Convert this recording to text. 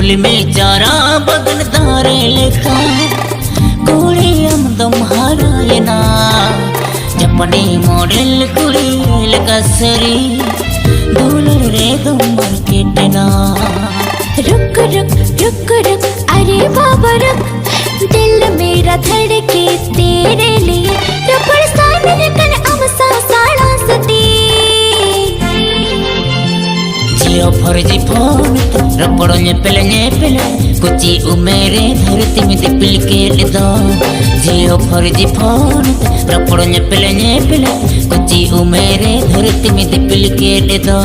फूल में चारा बगन धारे लेखा कुड़ी अमदम हारायना चपड़ी मॉडल कुड़ी कसरी दूलर रे दम मार्केटना। रुक रुक रुक रुक अरे बाबा रुक, दिल मेरा धड़के तेरे लिए, रबड़ सामने कन अमसा साड़ा सती। जियो फर्जी फोन रपड़ो ने पेले कुची उमेरे धरती में दिपिल के लिदो। जियो फर्जी फोन रपड़ो ने पेले कुची उमेरे धरती में दिपिल के लिदो।